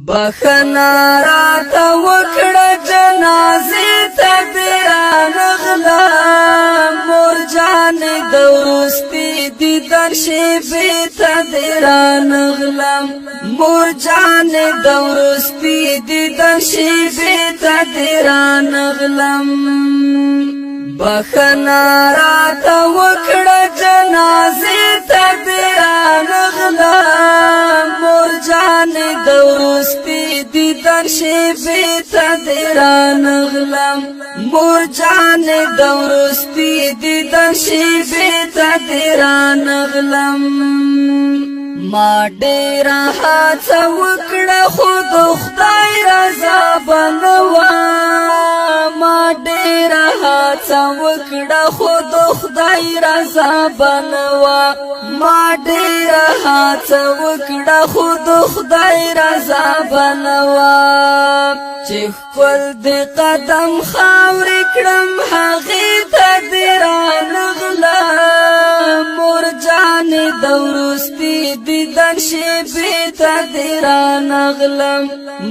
بخنا راته وکړه جنازې ته دې رانغلم مور جانې د وروستي دیدن شېبې ته دې رانغلم مور جانې د وروستي دیدن شېبې ته دې رانغلم بخنا راته وکړه جنازې ته دې رانغلم مور جانې د وروستي دیدن شېبې ته دې رانغلم مور جانې د وروستي دیدن شېبې ته دې رانغلم ما ډېره هڅه وکړه خو د خدای رضا به نه وه ما ډېره هڅه وکړه خو د خدای رضا به نه وه ما ډېره هڅه وکړه خو د خدای رضا به نه وه چې خپل د قدم خاورې کړم هغې ته دې رانغلم مور جانې د وروستي دیدن شېبې ته دې رانغلم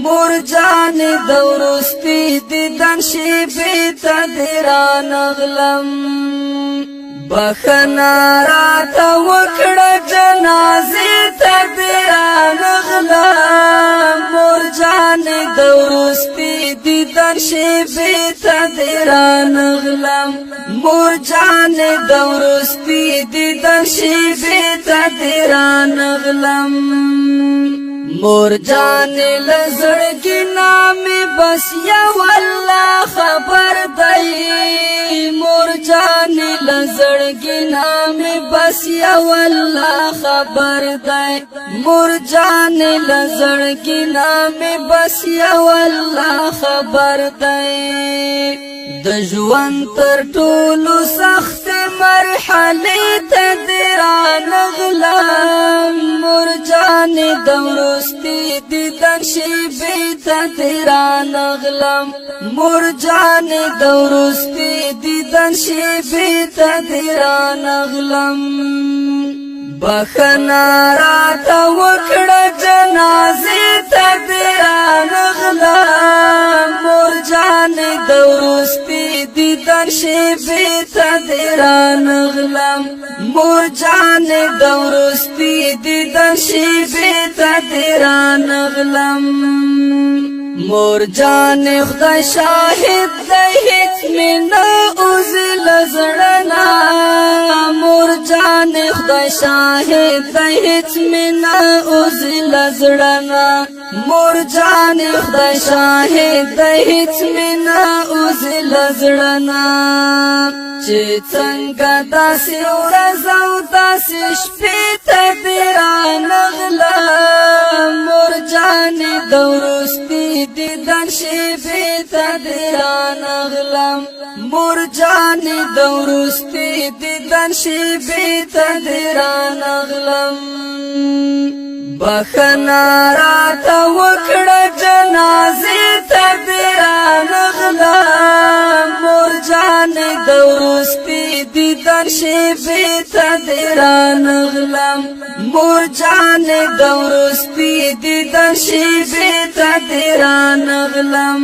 مور جانې د وروستي دیدن شېبې ته دې رانغلم بخنا راته وکړه جنازې ته دې رانغلم مور جانې د وروستي دیدن شېبې ته دې رانغلم مور جانې د وروستي دیدن شېبې ته دې رانغلم مور جانې له زړګي نامې بس یو الله خبر دی مور جانې له زړګي نامې بس یو الله خبر دی مور جانې له زړګي نامې بس یو الله خبر دی د ژوند تر ټولو سخت مرحلې ته دې رانغلم مور جانې د وروستي دیدن شېبې ته دې رانغلم مور جانې د وروستي دیدن شېبې ته دې رانغلم بخنا راته وکړه جنازې ته دې رانغلم مور جانې د وروستي دیدن شېبې ته دې رانغلم مور جانې د وروستي دیدن شېبې ته دې رانغلم مور جانې خدای شاهد دی هیڅ مې نه اوزي له زړه نه مور جانې خدای شاهد دی هیڅ مې نه اوزي له زړه نه مور جانې خدای شاهد دی هیڅ مې نه اوزي له زړه نه چې څنګه داسې ورځ او داسې شپې ته دې رانغلم مور جانې د وروستي دیدن شېبې ته دې رانغلم مور جانې د وروستي دیدن شېبې ته دې رانغلم بخنا راته وکړه جنازې ته دې رانغلم مور جانې د وروستي دیدن شېبې ته دې رانغلم مور جانې د وروستي دیدن شېبې ته دې رانغلم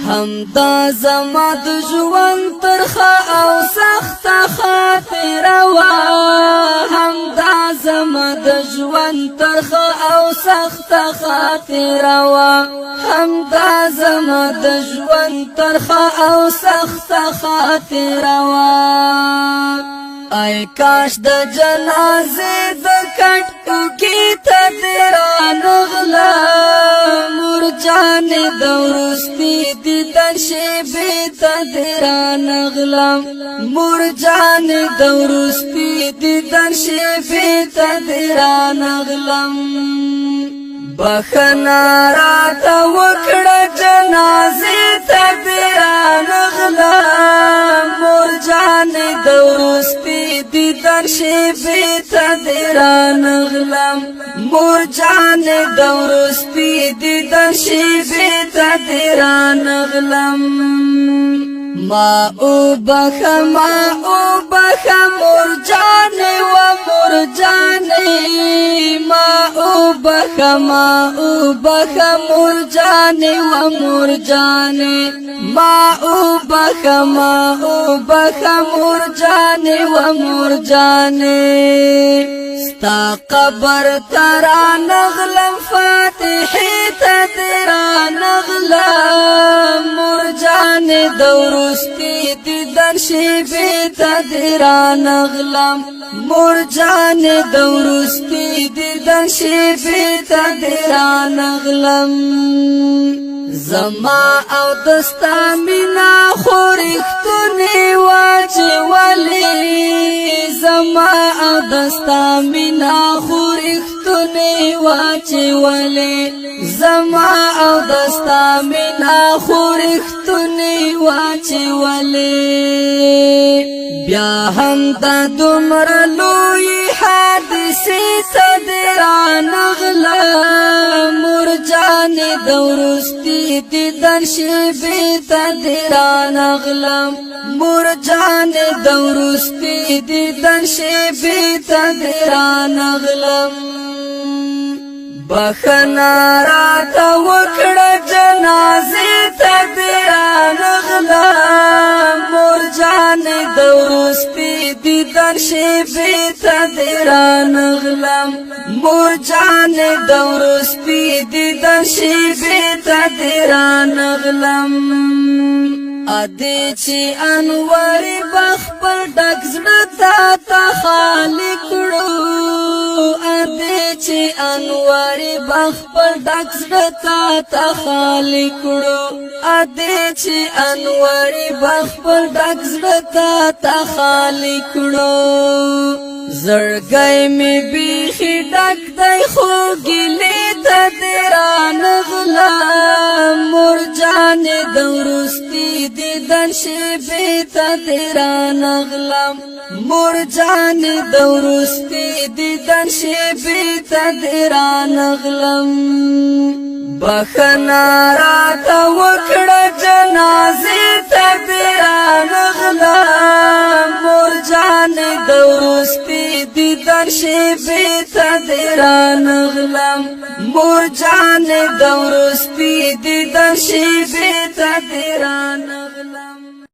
همدا زما د ژوند ترخه او سخته خاطره وه همدا زما د ژوند ترخه او سخته خاطره وه همدا زما د ژوند ترخه او سخته خاطره وه ای کاش د جنازې د کټ ټوکې ته دې رانغلم مور جانې د وروستي دیدن شېبې ته دې رانغلم مور جانې د وروستي دیدن شېبې ته دې رانغلم بخنا راته وکړه جنازې ته دې رانغلم مور جانې د وروستي دیدن شېبې ته دې رانغلم مور جانې د وروستي دیدن شېبې ته دې رانغلم ما او بخ مور جانې و مور جانې ما او بخ مور جانې و مور جانې ما او بخ مور جانې و مور جانې ستا قبر ترا نغلم فاتحی تا تیرا نغلم مور جانې دورستی دیدن شیبی تا تیرا نغلم مور جانې دورستی دیدن شیبی تا تیرا نغلم زما او دستا مینا خورختونی واچولی زما او دستا مینا خورختونی واچولی زما او دستا مینا خورختونی واچولی بیا هم دا دمر لوی حادثی تدرا نغلا مور جانې دورستی دیدن شیبی تدرا نغلم مور جانې دورستی دیدن شیبی تدرا نغلم بخنا راتا وکړه جنازې تدرا نغلم مور جانې دورستی دیدن شیبی تدرا نغلم مور جانې دورستی دیدن شیبی تدرا نغلم ادې چې انور بخپل ډک زړه تا خالق کړو ادې چې انور بخپل ډک زړه تا خالق کړو ادې چې انور بخپل ډک زړه تا خالق کړو زړګی می بیخي ډک دی خو ګلې ته تیرا نغلا مور جانې دورستی دیدن شیبی ته تیرا نغلم مور جانې دورستی دیدن شیبی ته تیرا نغلم بخنا راته وکړه جنازې ته تیرا نغلم مور جانې دورستی دیدن شیبی ته تیرا نغلم مور جانې دورستی دیدن شیبی ته تیرا نغلم